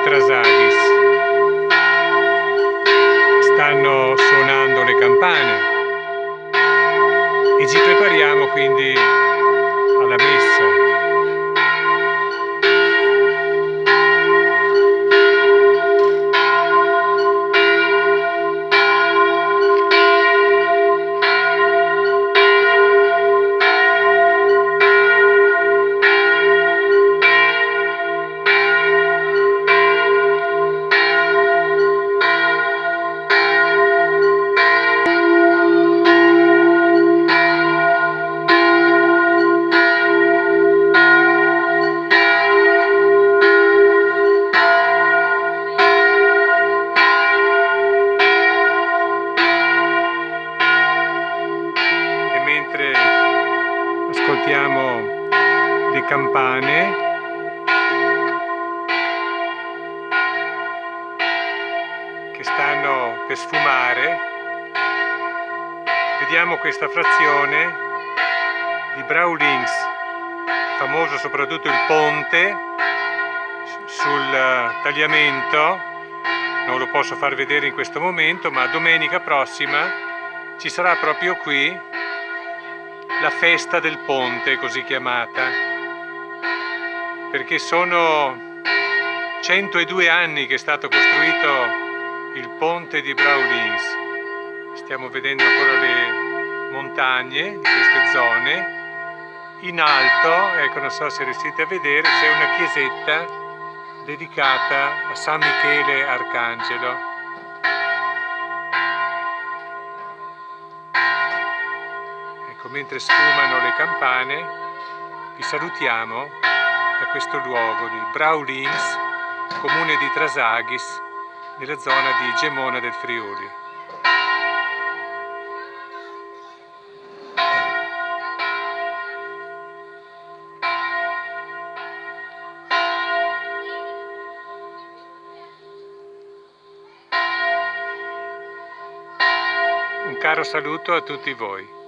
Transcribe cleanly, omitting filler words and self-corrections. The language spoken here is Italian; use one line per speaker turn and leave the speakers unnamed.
Trasaghis. Stanno suonando le campane e ci prepariamo quindi alla messa. Mentre ascoltiamo le campane che stanno per sfumare, vediamo questa frazione di Brouwlings, famoso soprattutto il ponte sul tagliamento. Non lo posso far vedere in questo momento, ma domenica prossima ci sarà proprio qui la festa del ponte, così chiamata, perché sono 102 anni che è stato costruito il ponte di Brouwlings. Stiamo vedendo ancora le montagne di queste zone. In alto, ecco, non so se riuscite a vedere, c'è una chiesetta dedicata a San Michele Arcangelo. Mentre sfumano le campane, vi salutiamo da questo luogo di Brouwlings, comune di Trasaghis, nella zona di Gemona del Friuli. Un caro saluto a tutti voi.